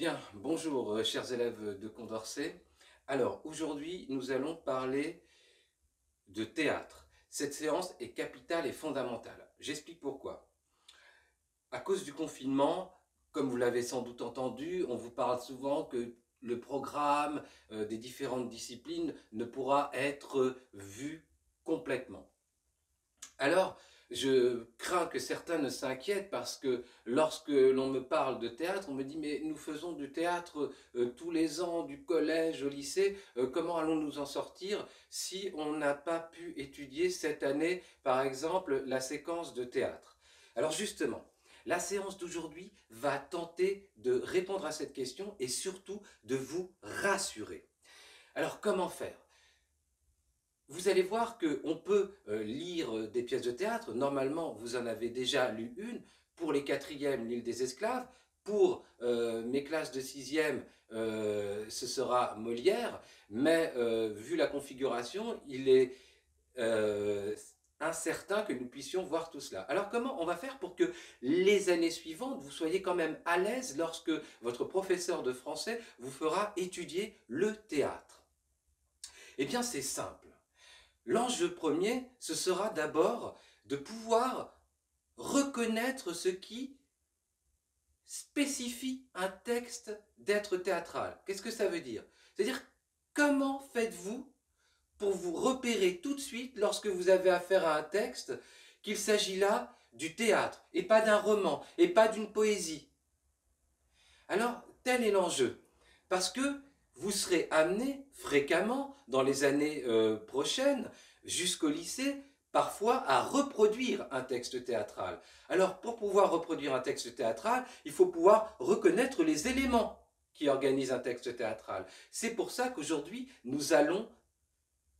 Bien, bonjour chers élèves de Condorcet. Alors aujourd'hui nous allons parler de théâtre. Cette séance est capitale et fondamentale. J'explique pourquoi. À cause du confinement, comme vous l'avez sans doute entendu, on vous parle souvent que le programme des différentes disciplines ne pourra être vu complètement. Alors, je crains que certains ne s'inquiètent parce que lorsque l'on me parle de théâtre, on me dit mais nous faisons du théâtre tous les ans, du collège au lycée, comment allons-nous nous en sortir si on n'a pas pu étudier cette année, par exemple, la séquence de théâtre? Alors justement, la séance d'aujourd'hui va tenter de répondre à cette question et surtout de vous rassurer. Alors comment faire? Vous allez voir qu'on peut lire des pièces de théâtre. Normalement, vous en avez déjà lu une. Pour les quatrièmes, l'île des esclaves. Pour mes classes de sixième, ce sera Molière. Mais vu la configuration, il est incertain que nous puissions voir tout cela. Alors comment on va faire pour que les années suivantes, vous soyez quand même à l'aise lorsque votre professeur de français vous fera étudier le théâtre? Eh bien, c'est simple. L'enjeu premier, ce sera d'abord de pouvoir reconnaître ce qui spécifie un texte d'être théâtral. Qu'est-ce que ça veut dire? C'est-à-dire, comment faites-vous pour vous repérer tout de suite lorsque vous avez affaire à un texte qu'il s'agit là du théâtre et pas d'un roman et pas d'une poésie? Alors, tel est l'enjeu. Parce que vous serez amené fréquemment, dans les années prochaines, jusqu'au lycée, parfois à reproduire un texte théâtral. Alors, pour pouvoir reproduire un texte théâtral, il faut pouvoir reconnaître les éléments qui organisent un texte théâtral. C'est pour ça qu'aujourd'hui, nous allons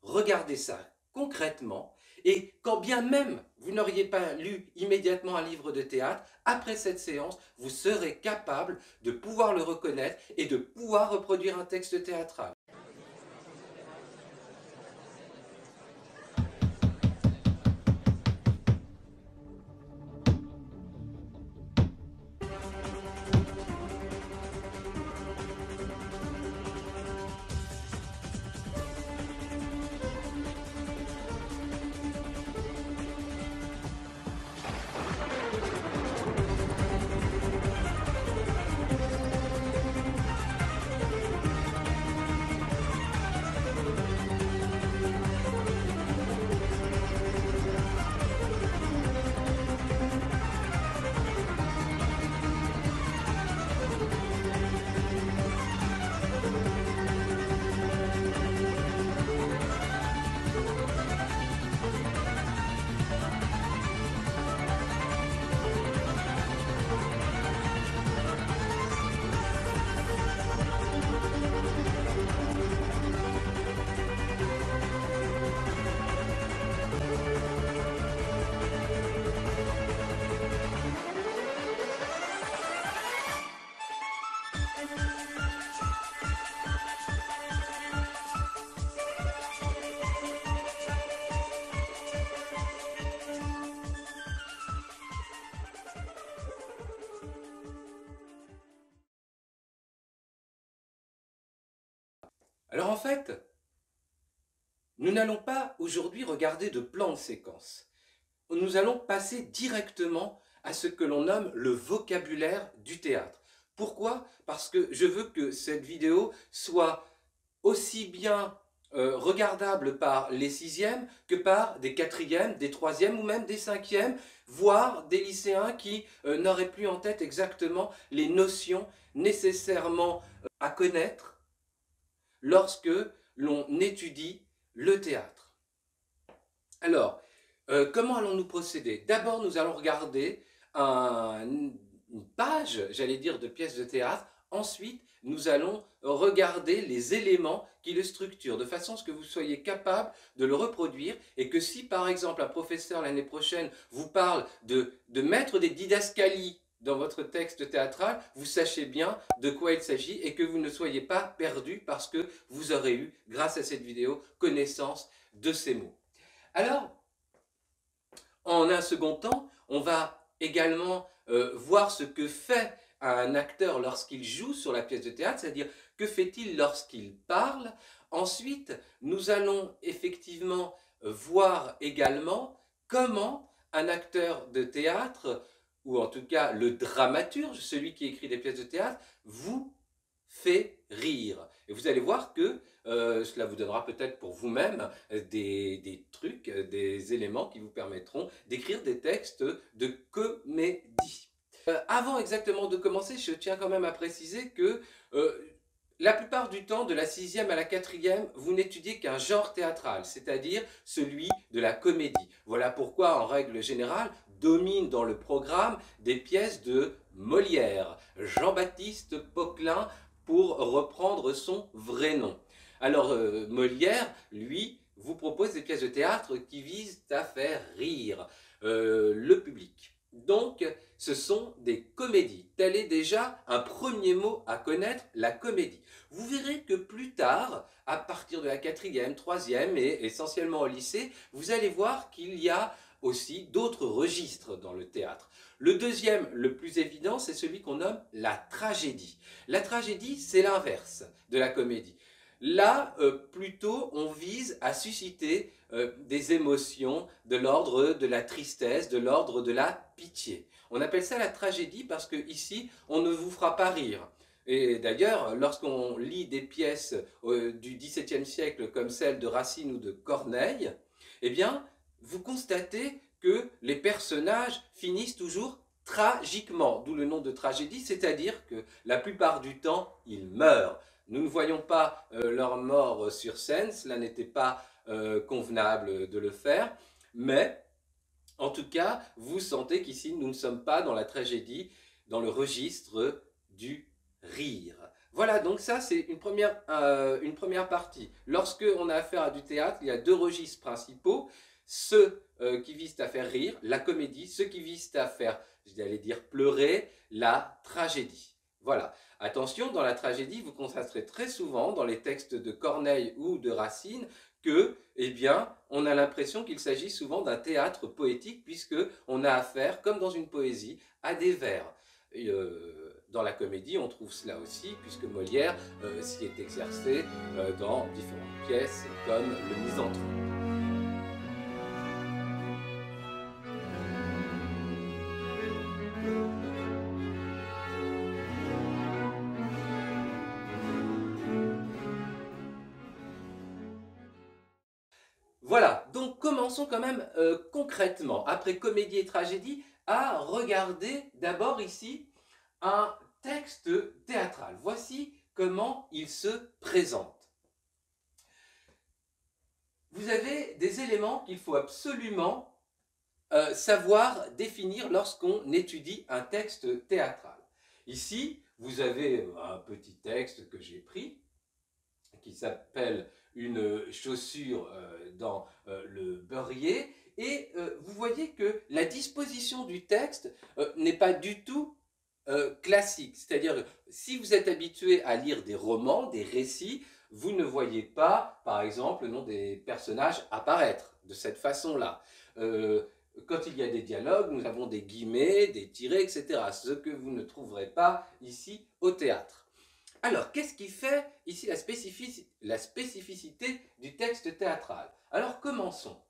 regarder ça concrètement, et quand bien même vous n'auriez pas lu immédiatement un livre de théâtre, après cette séance, vous serez capable de pouvoir le reconnaître et de pouvoir reproduire un texte théâtral. Alors en fait, nous n'allons pas aujourd'hui regarder de plan de séquence. Nous allons passer directement à ce que l'on nomme le vocabulaire du théâtre. Pourquoi? Parce que je veux que cette vidéo soit aussi bien regardable par les sixièmes que par des quatrièmes, des troisièmes ou même des cinquièmes, voire des lycéens qui n'auraient plus en tête exactement les notions nécessairement à connaître lorsque l'on étudie le théâtre. Alors, comment allons-nous procéder? D'abord, nous allons regarder une page, j'allais dire, de pièces de théâtre. Ensuite, nous allons regarder les éléments qui le structurent, de façon à ce que vous soyez capable de le reproduire et que si, par exemple, un professeur l'année prochaine vous parle de mettre des didascalies dans votre texte théâtral, vous sachez bien de quoi il s'agit et que vous ne soyez pas perdu parce que vous aurez eu, grâce à cette vidéo, connaissance de ces mots. Alors, en un second temps, on va également voir ce que fait un acteur lorsqu'il joue sur la pièce de théâtre, c'est-à-dire que fait-il lorsqu'il parle. Ensuite, nous allons effectivement voir également comment un acteur de théâtre, ou en tout cas le dramaturge, celui qui écrit des pièces de théâtre, vous fait rire. Et vous allez voir que cela vous donnera peut-être pour vous-même des trucs, des éléments qui vous permettront d'écrire des textes de comédie. Avant exactement de commencer, je tiens quand même à préciser que la plupart du temps, de la 6e à la 4e, vous n'étudiez qu'un genre théâtral, c'est-à-dire celui de la comédie. Voilà pourquoi, en règle générale, dominent dans le programme des pièces de Molière, Jean-Baptiste Poquelin, pour reprendre son vrai nom. Alors, Molière, lui, vous propose des pièces de théâtre qui visent à faire rire le public. Donc, ce sont des comédies. Tel est déjà un premier mot à connaître, la comédie. Vous verrez que plus tard, à partir de la 4e, 3e et essentiellement au lycée, vous allez voir qu'il y a aussi d'autres registres dans le théâtre. Le deuxième, le plus évident, c'est celui qu'on nomme la tragédie. La tragédie, c'est l'inverse de la comédie. Là, plutôt, on vise à susciter des émotions de l'ordre de la tristesse, de l'ordre de la pitié. On appelle ça la tragédie parce que ici, on ne vous fera pas rire. Et d'ailleurs, lorsqu'on lit des pièces du XVIIe siècle comme celle de Racine ou de Corneille, eh bien, vous constatez que les personnages finissent toujours tragiquement, d'où le nom de tragédie, c'est-à-dire que la plupart du temps, ils meurent. Nous ne voyons pas leur mort sur scène, cela n'était pas convenable de le faire, mais en tout cas, vous sentez qu'ici, nous ne sommes pas dans la tragédie, dans le registre du rire. Voilà, donc ça c'est une première partie. Lorsque on a affaire à du théâtre, il y a deux registres principaux. Ceux qui visent à faire rire, la comédie, ceux qui visent à faire, j'allais dire pleurer, la tragédie. Voilà. Attention, dans la tragédie, vous constaterez très souvent dans les textes de Corneille ou de Racine que, eh bien, on a l'impression qu'il s'agit souvent d'un théâtre poétique puisque on a affaire, comme dans une poésie, à des vers. Et, dans la comédie, on trouve cela aussi, puisque Molière s'y est exercé dans différentes pièces comme le Misanthrope. Voilà, donc commençons quand même concrètement, après comédie et tragédie, à regarder d'abord ici un texte théâtral. Voici comment il se présente. Vous avez des éléments qu'il faut absolument savoir définir lorsqu'on étudie un texte théâtral. Ici, vous avez un petit texte que j'ai pris, qui s'appelle une chaussure dans le beurrier, et vous voyez que la disposition du texte n'est pas du tout classique. C'est-à-dire, si vous êtes habitué à lire des romans, des récits, vous ne voyez pas, par exemple, le nom des personnages apparaître de cette façon-là. Quand il y a des dialogues, nous avons des guillemets, des tirets, etc. Ce que vous ne trouverez pas ici au théâtre. Alors, qu'est-ce qui fait ici la spécificité du texte théâtral? Alors, commençons.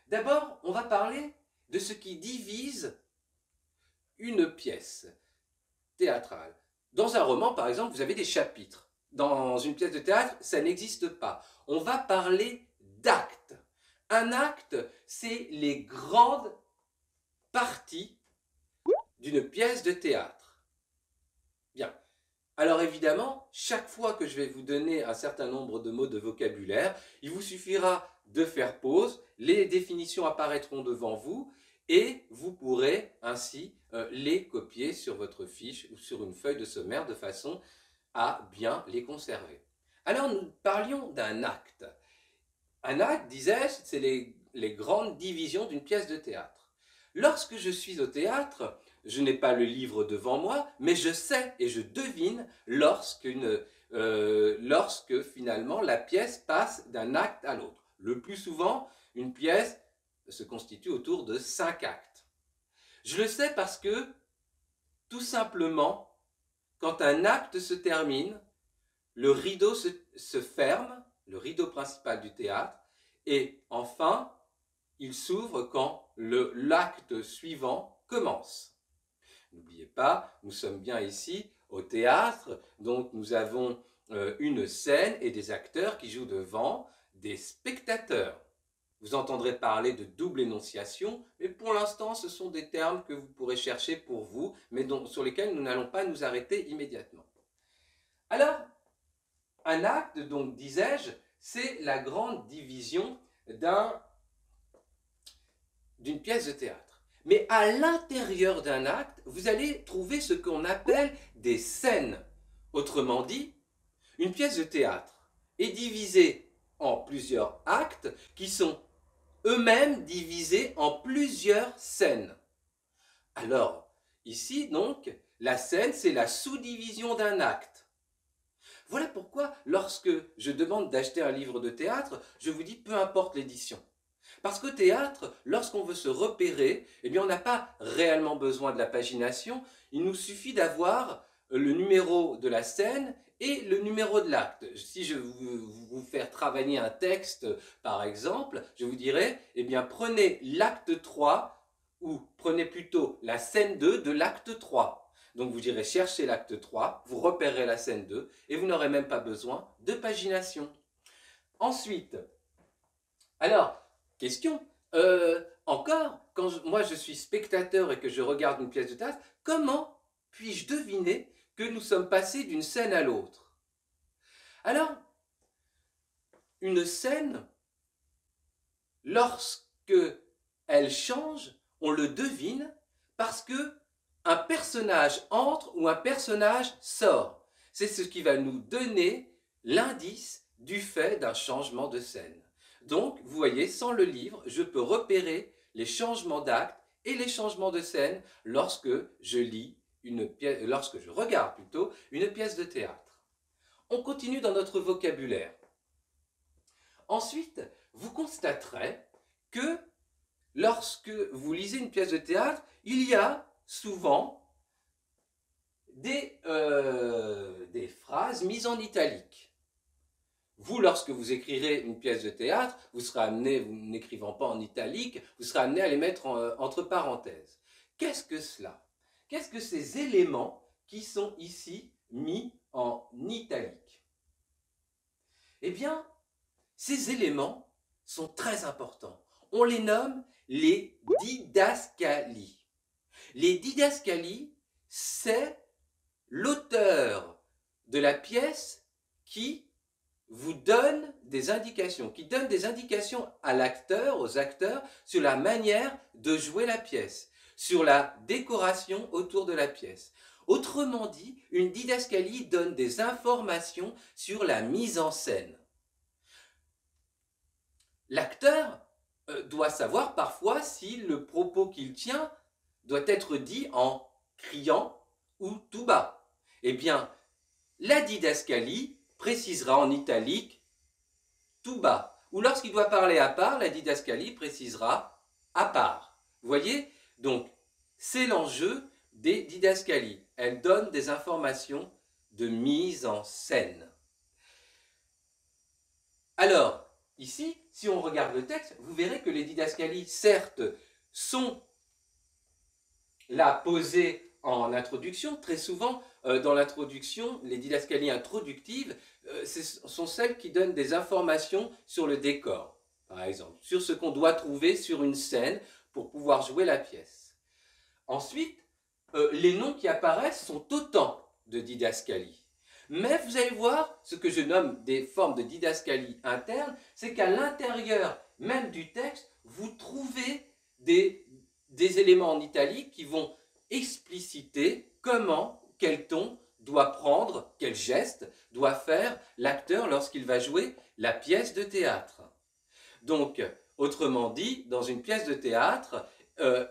D'abord, on va parler de ce qui divise une pièce théâtrale. Dans un roman, par exemple, vous avez des chapitres. Dans une pièce de théâtre, ça n'existe pas. On va parler d'actes. Un acte, c'est les grandes parties d'une pièce de théâtre. Bien. Alors évidemment, chaque fois que je vais vous donner un certain nombre de mots de vocabulaire, il vous suffira de faire pause, les définitions apparaîtront devant vous et vous pourrez ainsi les copier sur votre fiche ou sur une feuille de sommaire de façon à bien les conserver. Alors nous parlions d'un acte. Un acte, disais-je, c'est les grandes divisions d'une pièce de théâtre. Lorsque je suis au théâtre, je n'ai pas le livre devant moi, mais je sais et je devine lorsque finalement la pièce passe d'un acte à l'autre. Le plus souvent, une pièce se constitue autour de 5 actes. Je le sais parce que, tout simplement, quand un acte se termine, le rideau se ferme, le rideau principal du théâtre, et enfin, il s'ouvre quand l'acte suivant commence. N'oubliez pas, nous sommes bien ici au théâtre, donc nous avons une scène et des acteurs qui jouent devant des spectateurs. Vous entendrez parler de double énonciation, mais pour l'instant, ce sont des termes que vous pourrez chercher pour vous, mais sur lesquels nous n'allons pas nous arrêter immédiatement. Alors, un acte, donc disais-je, c'est la grande division d'une pièce de théâtre. Mais à l'intérieur d'un acte, vous allez trouver ce qu'on appelle des scènes. Autrement dit, une pièce de théâtre est divisée en plusieurs actes qui sont eux-mêmes divisés en plusieurs scènes. Alors, ici donc, la scène, c'est la sous-division d'un acte. Voilà pourquoi, lorsque je demande d'acheter un livre de théâtre, je vous dis peu importe l'édition. Parce qu'au théâtre, lorsqu'on veut se repérer, eh bien on n'a pas réellement besoin de la pagination, il nous suffit d'avoir le numéro de la scène et le numéro de l'acte. Si je veux vous faire travailler un texte, par exemple, je vous dirais, eh bien prenez l'acte 3 ou prenez plutôt la scène 2 de l'acte 3. Donc vous irez chercher l'acte 3, vous repérerez la scène 2 et vous n'aurez même pas besoin de pagination. Ensuite, alors, question, encore, quand moi je suis spectateur et que je regarde une pièce de théâtre, comment puis-je deviner que nous sommes passés d'une scène à l'autre? Alors, une scène, lorsque elle change, on le devine parce que un personnage entre ou un personnage sort. C'est ce qui va nous donner l'indice du fait d'un changement de scène. Donc, vous voyez, sans le livre, je peux repérer les changements d'acte et les changements de scène lorsque je lis lorsque je regarde plutôt une pièce de théâtre. On continue dans notre vocabulaire. Ensuite, vous constaterez que lorsque vous lisez une pièce de théâtre, il y a souvent des phrases mises en italique. Vous, lorsque vous écrirez une pièce de théâtre, vous serez amené, vous n'écrivant pas en italique, vous serez amené à les mettre entre parenthèses. Qu'est-ce que cela? Qu'est-ce que ces éléments qui sont ici mis en italique? Eh bien, ces éléments sont très importants. On les nomme les didascalies. Les didascalies, c'est l'auteur de la pièce qui vous donne des indications, à l'acteur, aux acteurs, sur la manière de jouer la pièce, sur la décoration autour de la pièce. Autrement dit, une didascalie donne des informations sur la mise en scène. L'acteur doit savoir parfois si le propos qu'il tient doit être dit en criant ou tout bas. Eh bien, la didascalie précisera en italique tout bas. Ou lorsqu'il doit parler à part, la didascalie précisera à part. Vous voyez? Donc, c'est l'enjeu des didascalies. Elles donnent des informations de mise en scène. Alors, ici, si on regarde le texte, vous verrez que les didascalies, certes, sont là posées en introduction. Très souvent, dans l'introduction, les didascalies introductives sont celles qui donnent des informations sur le décor, par exemple, sur ce qu'on doit trouver sur une scène pour pouvoir jouer la pièce. Ensuite, les noms qui apparaissent sont autant de didascalies. Mais vous allez voir, ce que je nomme des formes de didascalie interne, c'est qu'à l'intérieur même du texte, vous trouvez des éléments en italique qui vont expliciter comment, quel ton doit prendre, quel geste doit faire l'acteur lorsqu'il va jouer la pièce de théâtre. Donc, autrement dit, dans une pièce de théâtre,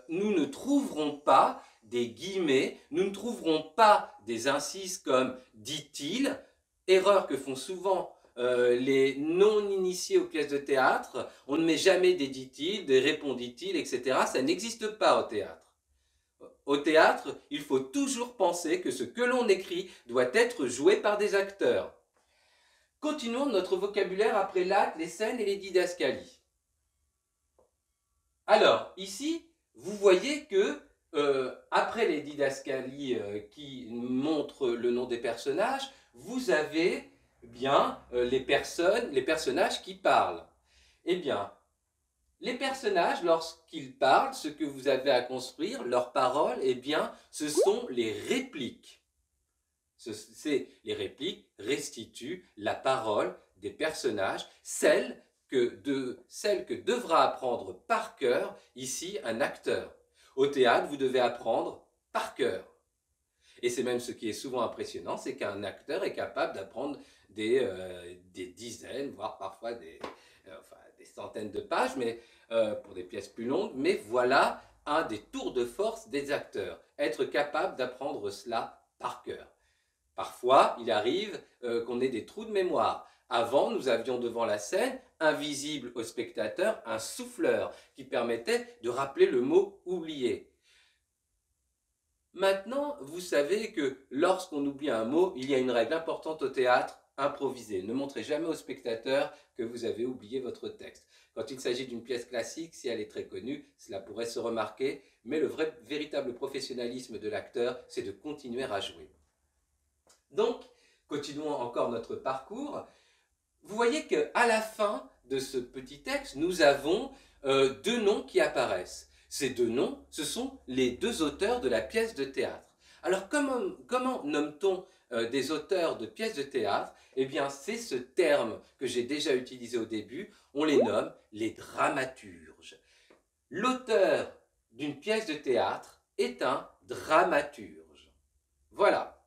nous ne trouverons pas des guillemets, nous ne trouverons pas des incises comme « dit-il », erreur que font souvent les non-initiés aux pièces de théâtre. On ne met jamais des dit-il, des répondit-il, etc. Ça n'existe pas au théâtre. au théâtre, il faut toujours penser que ce que l'on écrit doit être joué par des acteurs. Continuons notre vocabulaire après l'acte, les scènes et les didascalies. Alors, ici, vous voyez que après les didascalies qui montrent le nom des personnages, vous avez bien les personnages qui parlent. Eh bien, les personnages, lorsqu'ils parlent, ce que vous avez à construire, leurs paroles, eh bien, ce sont les répliques. Les répliques restituent la parole des personnages, celle que devra apprendre par cœur ici un acteur. Au théâtre, vous devez apprendre par cœur. Et c'est même ce qui est souvent impressionnant, c'est qu'un acteur est capable d'apprendre des dizaines, voire parfois des centaines de pages, mais pour des pièces plus longues. Mais voilà un des tours de force des acteurs, être capable d'apprendre cela par cœur. Parfois, il arrive qu'on ait des trous de mémoire. Avant, nous avions devant la scène, invisible au spectateur, un souffleur qui permettait de rappeler le mot oublié. Maintenant, vous savez que lorsqu'on oublie un mot, il y a une règle importante au théâtre, improviser. Ne montrez jamais au spectateur que vous avez oublié votre texte. Quand il s'agit d'une pièce classique, si elle est très connue, cela pourrait se remarquer, mais le véritable professionnalisme de l'acteur, c'est de continuer à jouer. Donc, continuons encore notre parcours. Vous voyez qu'à la fin de ce petit texte, nous avons deux noms qui apparaissent. Ces deux noms, ce sont les deux auteurs de la pièce de théâtre. Alors, comment nomme-t-on des auteurs de pièces de théâtre? Eh bien, c'est ce terme que j'ai déjà utilisé au début. On les nomme les dramaturges. L'auteur d'une pièce de théâtre est un dramaturge. Voilà.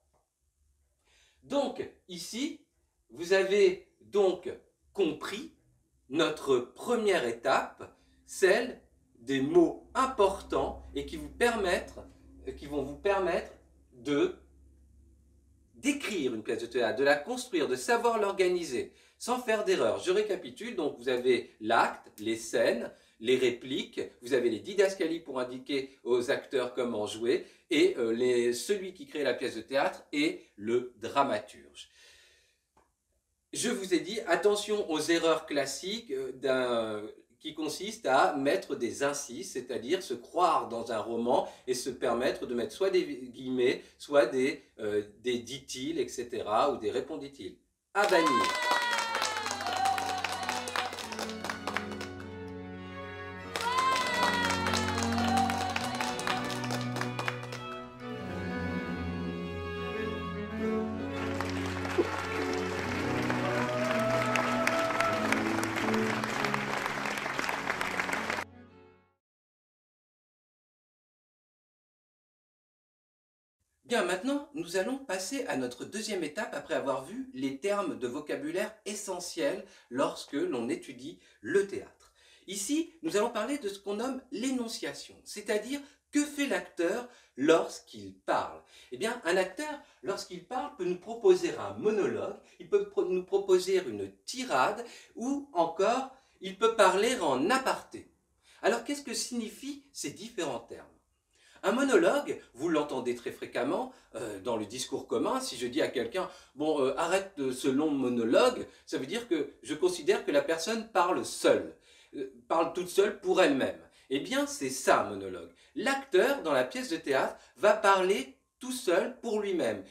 Donc, ici, vous avez donc compris notre première étape, celle des mots importants et qui vont vous permettre d'écrire une pièce de théâtre, de la construire, de savoir l'organiser, sans faire d'erreur. Je récapitule, donc vous avez l'acte, les scènes, les répliques, vous avez les didascalies pour indiquer aux acteurs comment jouer, et celui qui crée la pièce de théâtre est le dramaturge. Je vous ai dit, attention aux erreurs classiques qui consistent à mettre des incises, c'est-à-dire se croire dans un roman et se permettre de mettre soit des guillemets, soit des dit-il, etc., ou des répondit-il. À bannir. Bien, maintenant, nous allons passer à notre deuxième étape après avoir vu les termes de vocabulaire essentiels lorsque l'on étudie le théâtre. Ici, nous allons parler de ce qu'on nomme l'énonciation, c'est-à-dire que fait l'acteur lorsqu'il parle. Eh bien, un acteur, lorsqu'il parle, peut nous proposer un monologue, il peut nous proposer une tirade ou encore, il peut parler en aparté. Alors, qu'est-ce que signifient ces différents termes ? Un monologue, vous l'entendez très fréquemment dans le discours commun. Si je dis à quelqu'un « bon, arrête ce long monologue », ça veut dire que je considère que la personne parle seule, parle toute seule pour elle-même. Eh bien, c'est ça un monologue. L'acteur, dans la pièce de théâtre, va parler tout seul pour lui-même.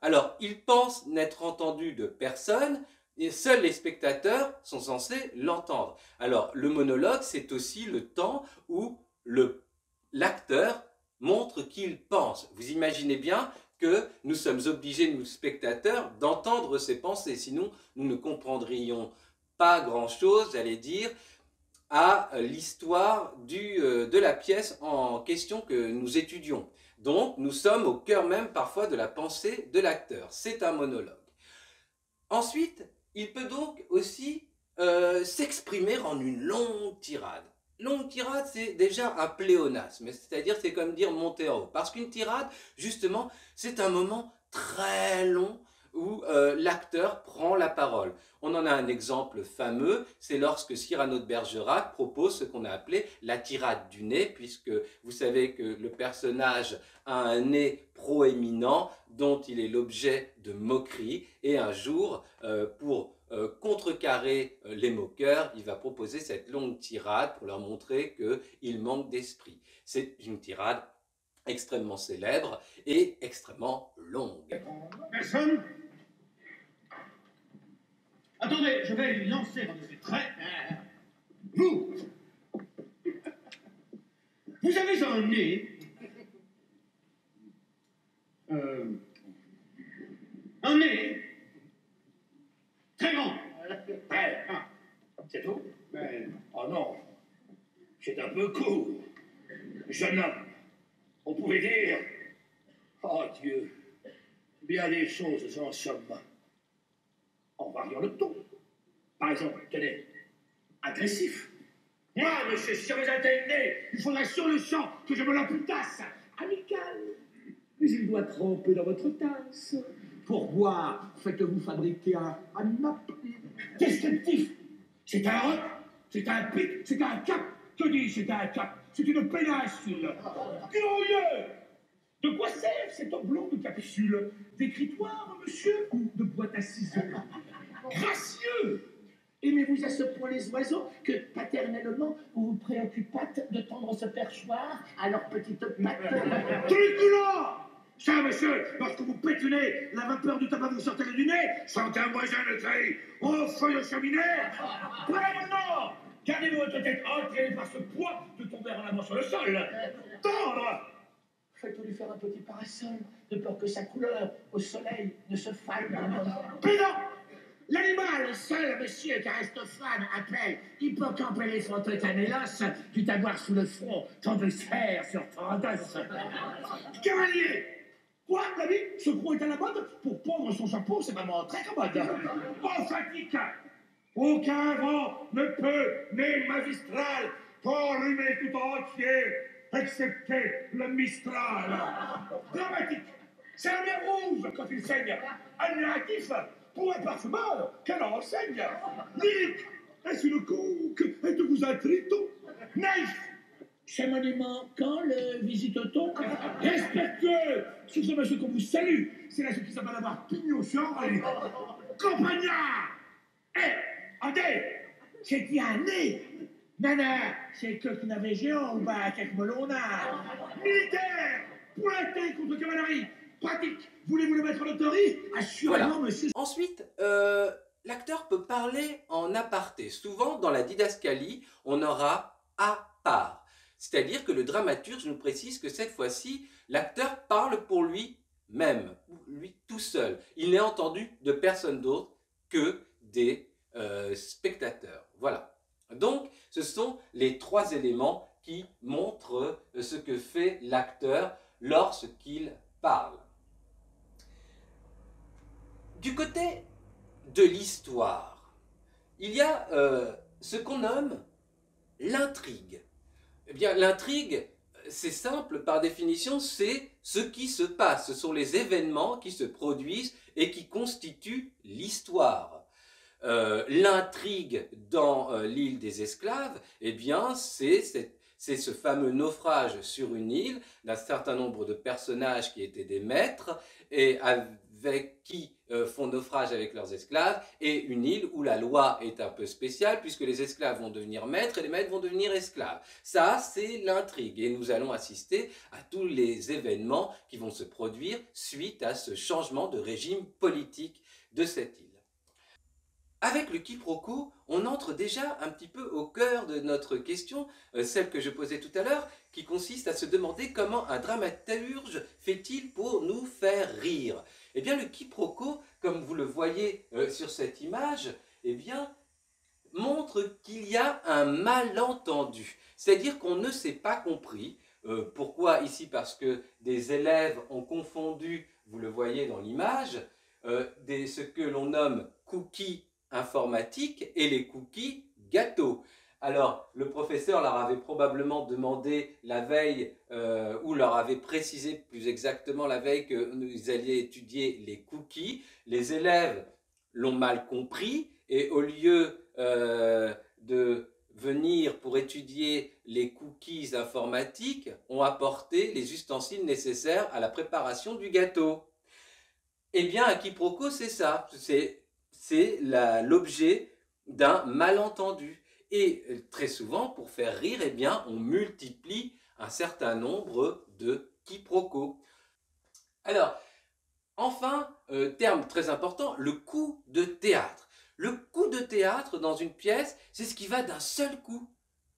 Alors, il pense n'être entendu de personne, et seuls les spectateurs sont censés l'entendre. Alors, le monologue, c'est aussi le temps où l'acteur montre qu'il pense. Vous imaginez bien que nous sommes obligés, nous spectateurs, d'entendre ses pensées, sinon nous ne comprendrions pas grand-chose, j'allais dire, à l'histoire de la pièce en question que nous étudions. Donc, nous sommes au cœur même parfois de la pensée de l'acteur. C'est un monologue. Ensuite, il peut donc aussi s'exprimer en une longue tirade. Longue tirade, c'est déjà un pléonasme, c'est-à-dire c'est comme dire monter en haut. Parce qu'une tirade, justement, c'est un moment très long où l'acteur prend la parole. On en a un exemple fameux, c'est lorsque Cyrano de Bergerac propose ce qu'on a appelé la tirade du nez, puisque vous savez que le personnage a un nez proéminent dont il est l'objet de moqueries, et un jour, pour contrecarrer les moqueurs, il va proposer cette longue tirade pour leur montrer qu'il manque d'esprit. C'est une tirade extrêmement célèbre et extrêmement longue. Personne? Attendez, je vais lui lancer dans des traits. Vous! Vous avez un nez. Un nez. Très grand. Ouais. Ah, C'est tout? mais Oh non, c'est un peu court. Jeune homme, on pouvait dire... Oh Dieu, bien des choses en somme. En variant le ton. Par exemple, tenez, agressif. Moi, monsieur, si j'avais un tel nez, il faudrait sur le champ que je me l'amputasse. Amical. Mais il doit tremper dans votre tasse. Pour boire, faites-vous fabriquer un map. Descriptif. C'est un roc, c'est un pic, c'est un cap. Que dis-je, c'est un cap? C'est une péninsule. Curieux. De quoi sert cet oblong de capsule? D'écritoire, monsieur, ou de boîte à ciseaux? Gracieux. Aimez-vous à ce point les oiseaux que, paternellement, vous vous préoccupâtes de tendre ce perchoir à leurs petites pattes? Truculent. Ça, monsieur, lorsque vous pétunez, la vapeur du tabac vous sortait du nez, sentez un voisin de cri, oh, feuille au cheminée. Voilà maintenant. Gardez-vous votre tête entraînée par ce poids de tomber en avant sur le sol. Tendre. Faites-lui faire un petit parasol, de peur que sa couleur au soleil ne se faille. Pédant. L'animal seul, monsieur, car Aristophane appelle hippocampe éléphantotanélos, dut avoir sous le front tant de sphères sur tant d'os. Cavalier! Quoi, la vie? Ce gros est à la mode? Pour pondre son chapeau, c'est vraiment très commode. Oh, fatigue! Aucun vent ne peut, né magistral, t'enrhumer tout entier, excepté le Mistral. Dramatique! C'est un mer rouge quand il saigne. Admiratif! Pour un parfumeur, qu'elle enseigne. Lyrique! Est-ce une couque? Êtes-vous un triton? Naïf! Chez monument, quand le visite-t-on? Respectueux! C'est ce monsieur qu'on vous salue. C'est là ce qui s'appelle avoir pignon sur oreille. Campagnard! André! C'est qui un nez? Nana, c'est que qui n'avait géant ou pas avec melona. Militaire! Pointé contre cavalerie! Pratique! Voulez-vous le mettre en autorie? Assurément, Voilà. monsieur. Ensuite, l'acteur peut parler en aparté. Souvent, dans la didascalie, on aura à part. C'est-à-dire que le dramaturge nous précise que cette fois-ci, l'acteur parle pour lui-même, lui tout seul. Il n'est entendu de personne d'autre que des spectateurs. Voilà. Donc, ce sont les trois éléments qui montrent ce que fait l'acteur lorsqu'il parle. Du côté de l'histoire, il y a ce qu'on nomme l'intrigue. Eh bien, l'intrigue, c'est simple, par définition, c'est ce qui se passe. Ce sont les événements qui se produisent et qui constituent l'histoire. L'intrigue dans l'île des esclaves, eh bien, c'est ce fameux naufrage sur une île d'un certain nombre de personnages qui étaient des maîtres et avec qui font naufrage avec leurs esclaves, et une île où la loi est un peu spéciale puisque les esclaves vont devenir maîtres et les maîtres vont devenir esclaves. Ça, c'est l'intrigue et nous allons assister à tous les événements qui vont se produire suite à ce changement de régime politique de cette île. Avec le quiproquo, on entre déjà un petit peu au cœur de notre question, celle que je posais tout à l'heure, qui consiste à se demander comment un dramaturge fait-il pour nous faire rire. Eh bien, le quiproquo, comme vous le voyez sur cette image, eh bien, montre qu'il y a un malentendu. C'est-à-dire qu'on ne s'est pas compris. Pourquoi ici? Parce que des élèves ont confondu, vous le voyez dans l'image, ce que l'on nomme cookies informatiques et les cookies gâteaux. Alors, le professeur leur avait probablement demandé la veille, ou leur avait précisé plus exactement la veille qu'ils allaient étudier les cookies. Les élèves l'ont mal compris et au lieu de venir pour étudier les cookies informatiques, ont apporté les ustensiles nécessaires à la préparation du gâteau. Eh bien, un quiproquo, c'est ça. C'est l'objet d'un malentendu. Et très souvent, pour faire rire, eh bien, on multiplie un certain nombre de quiproquos. Alors, enfin, terme très important, le coup de théâtre. Le coup de théâtre dans une pièce, c'est ce qui va d'un seul coup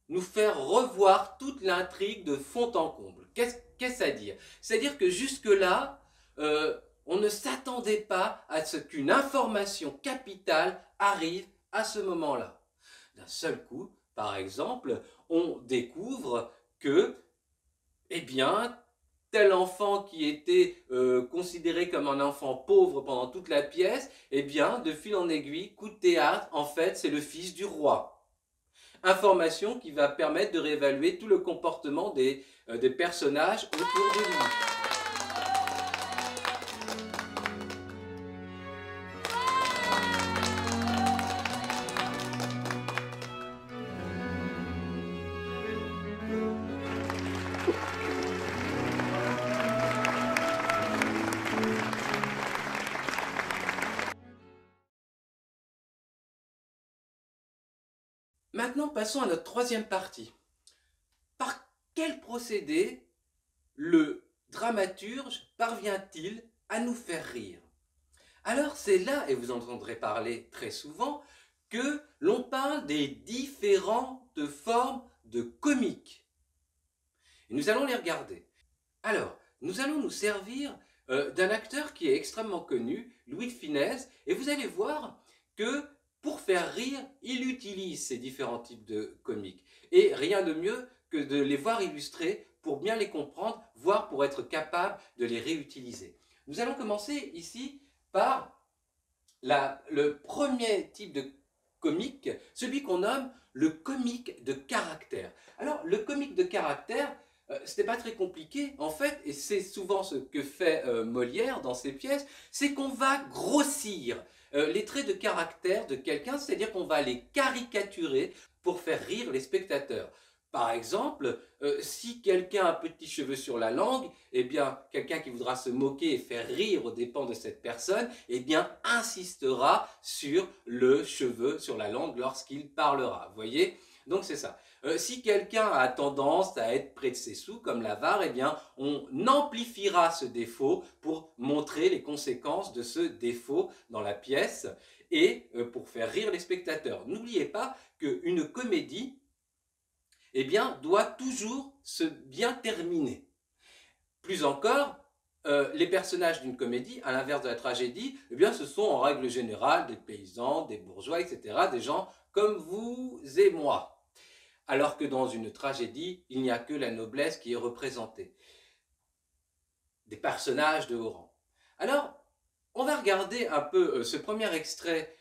nous faire revoir toute l'intrigue de fond en comble. Qu'est-ce à dire? C'est-à-dire que jusque-là, on ne s'attendait pas à ce qu'une information capitale arrive à ce moment-là. D'un seul coup, par exemple, on découvre que, eh bien, tel enfant qui était considéré comme un enfant pauvre pendant toute la pièce, eh bien, de fil en aiguille, coup de théâtre, en fait, c'est le fils du roi. Information qui va permettre de réévaluer tout le comportement des personnages autour de lui. Maintenant, passons à notre troisième partie. Par quel procédé le dramaturge parvient-il à nous faire rire? Alors c'est là, et vous entendrez parler très souvent, que l'on parle des différentes formes de comique. Et nous allons les regarder. Alors, nous allons nous servir d'un acteur qui est extrêmement connu, Louis de Funès, et vous allez voir que pour faire rire, il utilise ces différents types de comiques. Et rien de mieux que de les voir illustrer pour bien les comprendre, voire pour être capable de les réutiliser. Nous allons commencer ici par le premier type de comique, celui qu'on nomme le comique de caractère. Alors, le comique de caractère, ce n'est pas très compliqué, en fait, et c'est souvent ce que fait Molière dans ses pièces, c'est qu'on va grossir les traits de caractère de quelqu'un, c'est-à-dire qu'on va les caricaturer pour faire rire les spectateurs. Par exemple, si quelqu'un a un petit cheveu sur la langue, eh bien, quelqu'un qui voudra se moquer et faire rire aux dépens de cette personne, eh bien, insistera sur le cheveu sur la langue lorsqu'il parlera. Vous voyez? Donc, c'est ça. Si quelqu'un a tendance à être près de ses sous, comme l'avare, eh bien, on amplifiera ce défaut pour montrer les conséquences de ce défaut dans la pièce et pour faire rire les spectateurs. N'oubliez pas qu'une comédie, eh bien, doit toujours se bien terminer. Plus encore, les personnages d'une comédie, à l'inverse de la tragédie, eh bien, ce sont en règle générale des paysans, des bourgeois, etc., des gens comme vous et moi. Alors que dans une tragédie, il n'y a que la noblesse qui est représentée. Des personnages de haut rang. Alors, on va regarder un peu ce premier extrait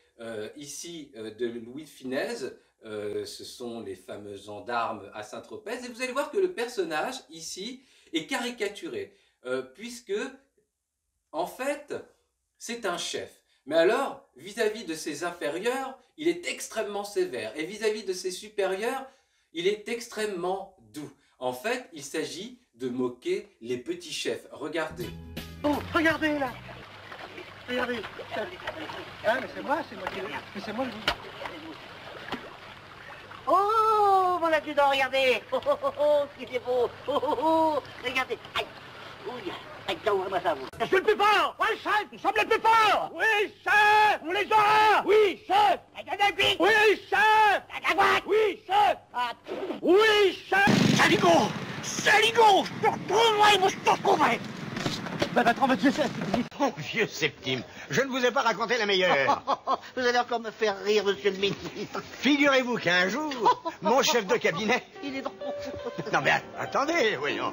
ici de Louis de Funès. Ce sont les fameux gendarmes à Saint-Tropez. Et vous allez voir que le personnage ici est caricaturé. Puisque, en fait, c'est un chef. Mais alors, vis-à-vis de ses inférieurs, il est extrêmement sévère. Et vis-à-vis de ses supérieurs, il est extrêmement doux. En fait, il s'agit de moquer les petits chefs. Regardez. Oh, regardez là. Regardez. Ah, mais c'est moi qui... Mais c'est moi le... Oh, mon adjudant, regardez. Oh, oh, oh, oh, qu'il est beau. Oh, oh, oh, regardez. Aïe. Ouh, aïe, ouvrez-moi ça, vous. Je suis le plus fort. Oui, chef, nous sommes les plus forts. Oui, chef, on les aura. Oui, chef. Oui, chef. Oui, chef. Oui, chef. Saligo. Saligo. Je te retrouverai, moi, je te retrouverai. Oh, vieux Septime, je ne vous ai pas raconté la meilleure. Vous allez encore me faire rire, monsieur le ministre. Figurez-vous qu'un jour, mon chef de cabinet... Il est drôle. Non mais attendez, voyons.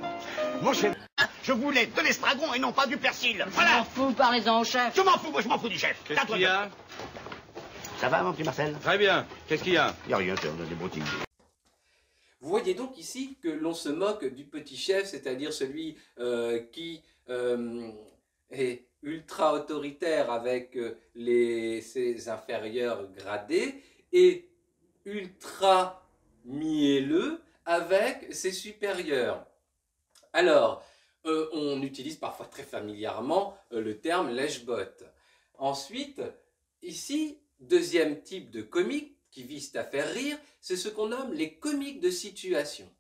Mon chef... Je voulais de l'estragon et non pas du persil. Je m'en fous, parlez-en au chef. Je m'en fous, moi je m'en fous du chef. Qu'est-ce qu'il y a? Ça va, mon petit Marcel? Très bien. Qu'est-ce qu'il y a? Il n'y a rien, c'est des broutilles. Vous voyez donc ici que l'on se moque du petit chef, c'est-à-dire celui qui est ultra autoritaire avec ses inférieurs gradés et ultra mielleux avec ses supérieurs. Alors, on utilise parfois très familièrement le terme lèche-botte. Ensuite, ici, deuxième type de comique qui vise à faire rire, c'est ce qu'on nomme les comiques de situation.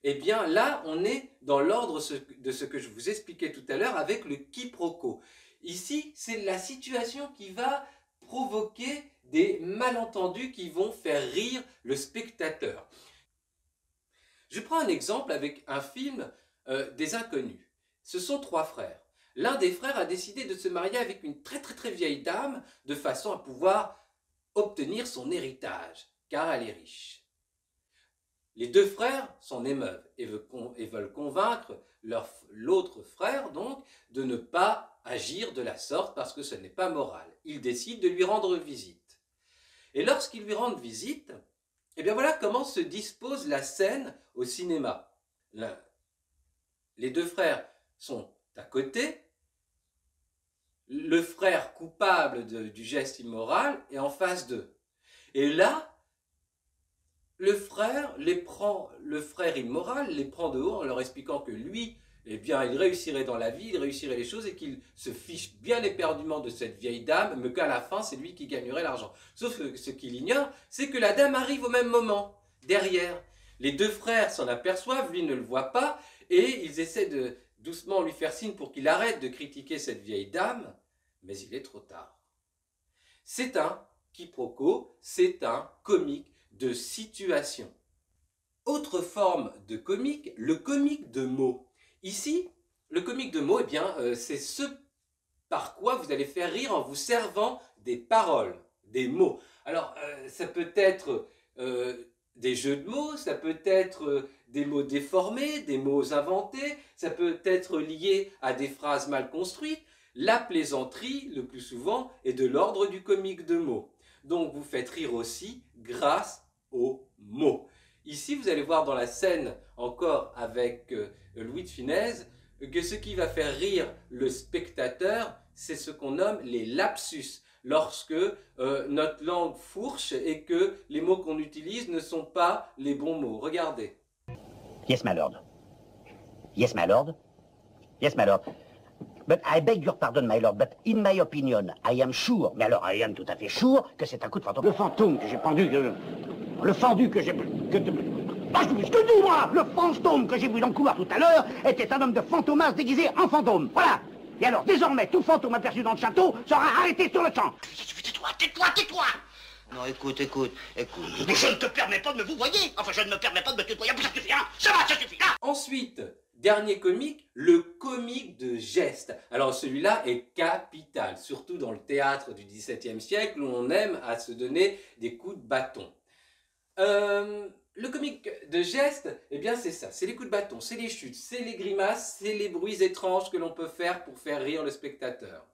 Eh bien là, on est dans l'ordre de ce que je vous expliquais tout à l'heure avec le quiproquo. Ici, c'est la situation qui va provoquer des malentendus qui vont faire rire le spectateur. Je prends un exemple avec un film des Inconnus. Ce sont trois frères. L'un des frères a décidé de se marier avec une très vieille dame de façon à pouvoir obtenir son héritage, car elle est riche. Les deux frères s'en émeuvent et veulent convaincre l'autre frère donc de ne pas agir de la sorte parce que ce n'est pas moral. Ils décident de lui rendre visite. Et lorsqu'ils lui rendent visite, eh bien voilà comment se dispose la scène au cinéma. Les deux frères sont à côté, le frère coupable du geste immoral est en face d'eux. Et là, le frère immoral les prend de haut en leur expliquant que lui, eh bien, il réussirait dans la vie, il réussirait les choses et qu'il se fiche bien éperdument de cette vieille dame, mais qu'à la fin, c'est lui qui gagnerait l'argent. Sauf que ce qu'il ignore, c'est que la dame arrive au même moment, derrière. Les deux frères s'en aperçoivent, lui ne le voit pas, et ils essaient de doucement lui faire signe pour qu'il arrête de critiquer cette vieille dame, mais il est trop tard. C'est un quiproquo, c'est un comique de situation. Autre forme de comique, le comique de mots. Ici, le comique de mots, eh bien, c'est ce par quoi vous allez faire rire en vous servant des paroles, des mots. Alors, ça peut être des jeux de mots, ça peut être des mots déformés, des mots inventés, ça peut être lié à des phrases mal construites. La plaisanterie, le plus souvent, est de l'ordre du comique de mots. Donc, vous faites rire aussi grâce aux mots. Ici, vous allez voir dans la scène, encore avec Louis de Funès, que ce qui va faire rire le spectateur, c'est ce qu'on nomme les lapsus. Lorsque notre langue fourche et que les mots qu'on utilise ne sont pas les bons mots. Regardez. Yes, my lord. Yes, my lord. Yes, my lord. But I beg your pardon, my lord, but in my opinion, I am sure, mais alors I am tout à fait sure, que c'est un coup de fantôme. Le fantôme que j'ai pendu, le fendu que j'ai... Excuse-moi, le fantôme que j'ai vu dans le couloir tout à l'heure était un homme de fantomas déguisé en fantôme. Voilà. Et alors, désormais, tout fantôme aperçu dans le château sera arrêté sur le champ. Tais-toi. Non, écoute. Mais je ne te permets pas de me vous voyez. Enfin, je ne me permets pas de me tutoyer. Ça suffit, hein. Ça va, ça suffit, là. Ensuite, dernier comique, le comique de geste. Alors celui-là est capital, surtout dans le théâtre du XVIIe siècle où on aime à se donner des coups de bâton. Le comique de geste, eh bien c'est ça, c'est les coups de bâton, c'est les chutes, c'est les grimaces, c'est les bruits étranges que l'on peut faire pour faire rire le spectateur.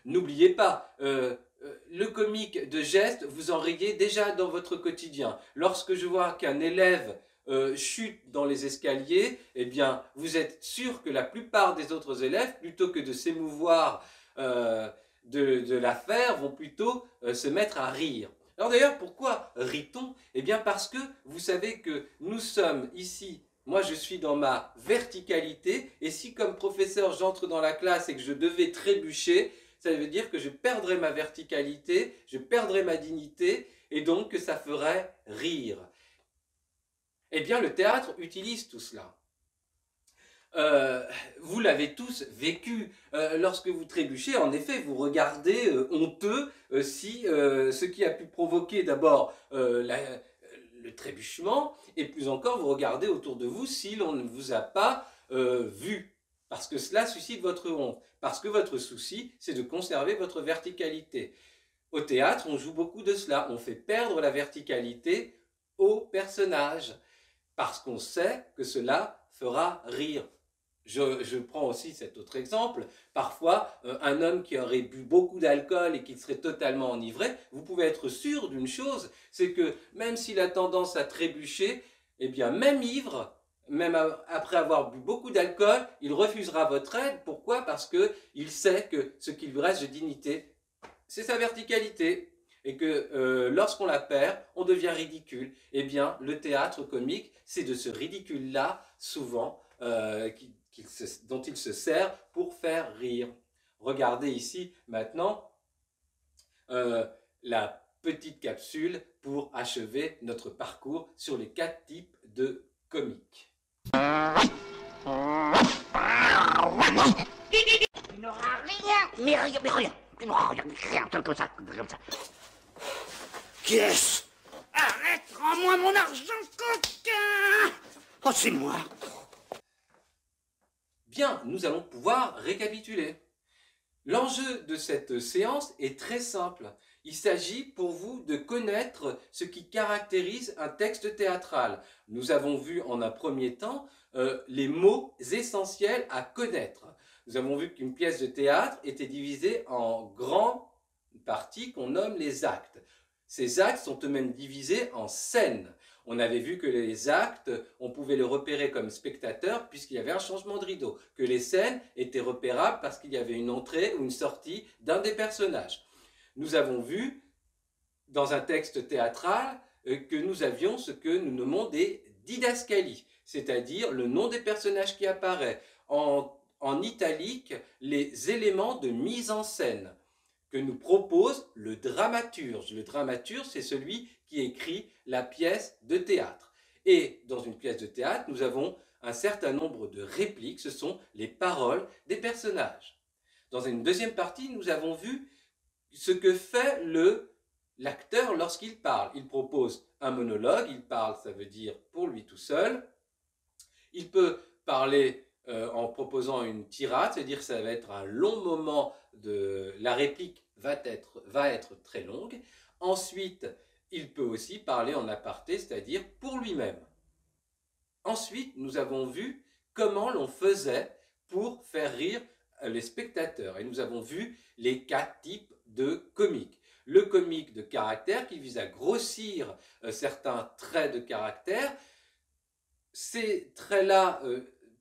N'oubliez pas, le comique de geste, vous en riez déjà dans votre quotidien. Lorsque je vois qu'un élève chute dans les escaliers, eh bien vous êtes sûr que la plupart des autres élèves, plutôt que de s'émouvoir de l'affaire, vont plutôt se mettre à rire. Alors d'ailleurs, pourquoi rit-on? Eh bien parce que vous savez que nous sommes ici, moi je suis dans ma verticalité, et si comme professeur j'entre dans la classe et que je devais trébucher, ça veut dire que je perdrais ma verticalité, je perdrais ma dignité, et donc que ça ferait rire. Eh bien le théâtre utilise tout cela. Vous l'avez tous vécu, lorsque vous trébuchez, en effet, vous regardez honteux si ce qui a pu provoquer d'abord le trébuchement, et plus encore, vous regardez autour de vous si l'on ne vous a pas vu, parce que cela suscite votre honte, parce que votre souci, c'est de conserver votre verticalité. Au théâtre, on joue beaucoup de cela, on fait perdre la verticalité au personnage, parce qu'on sait que cela fera rire. Je prends aussi cet autre exemple. Parfois, un homme qui aurait bu beaucoup d'alcool et qui serait totalement enivré, vous pouvez être sûr d'une chose, c'est que même s'il a tendance à trébucher, eh bien même ivre, même après avoir bu beaucoup d'alcool, il refusera votre aide. Pourquoi? Parce qu'il sait que ce qu'il lui reste de dignité, c'est sa verticalité. Et que lorsqu'on la perd, on devient ridicule. Eh bien, le théâtre comique, c'est de ce ridicule-là, souvent, dont il se sert pour faire rire. Regardez ici, maintenant, la petite capsule pour achever notre parcours sur les 4 types de comiques. Tu n'auras rien, mais rien. Tu n'auras rien, comme ça. Qui est-ce? Arrête, rends-moi mon argent, coquin! Oh, c'est moi. Bien, nous allons pouvoir récapituler. L'enjeu de cette séance est très simple. Il s'agit pour vous de connaître ce qui caractérise un texte théâtral. Nous avons vu en un premier temps les mots essentiels à connaître. Nous avons vu qu'une pièce de théâtre était divisée en grandes parties qu'on nomme les actes. Ces actes sont eux-mêmes divisés en scènes. On avait vu que les actes, on pouvait les repérer comme spectateur puisqu'il y avait un changement de rideau. Que les scènes étaient repérables parce qu'il y avait une entrée ou une sortie d'un des personnages. Nous avons vu dans un texte théâtral que nous avions ce que nous nommons des didascalies, c'est-à-dire le nom des personnages qui apparaît. En italique, les éléments de mise en scène que nous propose le dramaturge. Le dramaturge, c'est celui qui écrit la pièce de théâtre. Et dans une pièce de théâtre, nous avons un certain nombre de répliques, ce sont les paroles des personnages. Dans une deuxième partie, nous avons vu ce que fait l'acteur lorsqu'il parle. Il propose un monologue, il parle, ça veut dire pour lui tout seul. Il peut parler en proposant une tirade, c'est-à-dire que ça va être un long moment, la réplique va être très longue. Ensuite, il peut aussi parler en aparté, c'est-à-dire pour lui-même. Ensuite, nous avons vu comment l'on faisait pour faire rire les spectateurs. Et nous avons vu les 4 types de comiques. Le comique de caractère qui vise à grossir certains traits de caractère. Ces traits-là,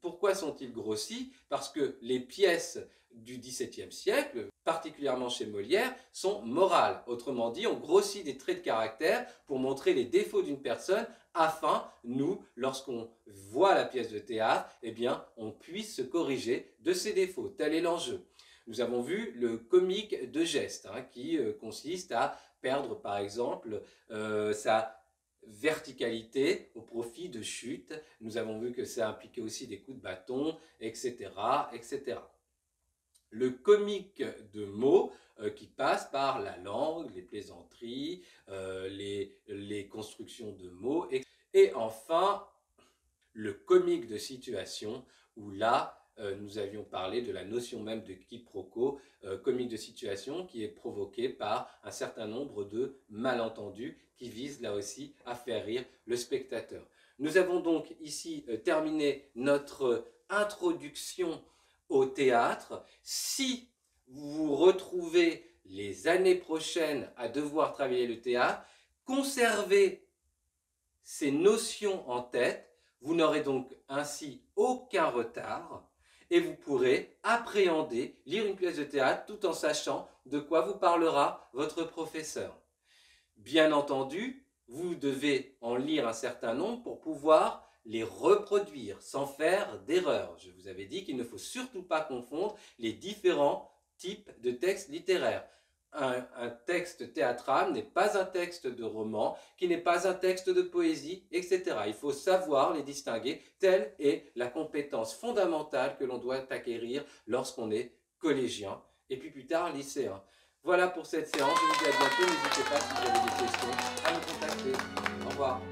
pourquoi sont-ils grossis? Parce que les pièces du XVIIe siècle, particulièrement chez Molière, sont morales. Autrement dit, on grossit des traits de caractère pour montrer les défauts d'une personne afin, nous, lorsqu'on voit la pièce de théâtre, eh bien, on puisse se corriger de ses défauts. Tel est l'enjeu. Nous avons vu le comique de geste, qui consiste à perdre, par exemple, sa verticalité au profit de chutes. Nous avons vu que ça impliquait aussi des coups de bâton, etc., etc. Le comique de mots qui passe par la langue, les plaisanteries, les constructions de mots. Et enfin, le comique de situation où là, nous avions parlé de la notion même de quiproquo, comique de situation qui est provoqué par un certain nombre de malentendus qui visent là aussi à faire rire le spectateur. Nous avons donc ici terminé notre introduction au théâtre. Si vous vous retrouvez les années prochaines à devoir travailler le théâtre, conservez ces notions en tête, vous n'aurez donc ainsi aucun retard et vous pourrez appréhender, lire une pièce de théâtre tout en sachant de quoi vous parlera votre professeur. Bien entendu, vous devez en lire un certain nombre pour pouvoir les reproduire sans faire d'erreur. Je vous avais dit qu'il ne faut surtout pas confondre les différents types de textes littéraires. Un texte théâtral n'est pas un texte de roman, qui n'est pas un texte de poésie, etc. Il faut savoir les distinguer. Telle est la compétence fondamentale que l'on doit acquérir lorsqu'on est collégien et puis plus tard lycéen. Voilà pour cette séance. Je vous dis à bientôt. N'hésitez pas si vous avez des questions à me contacter. Au revoir.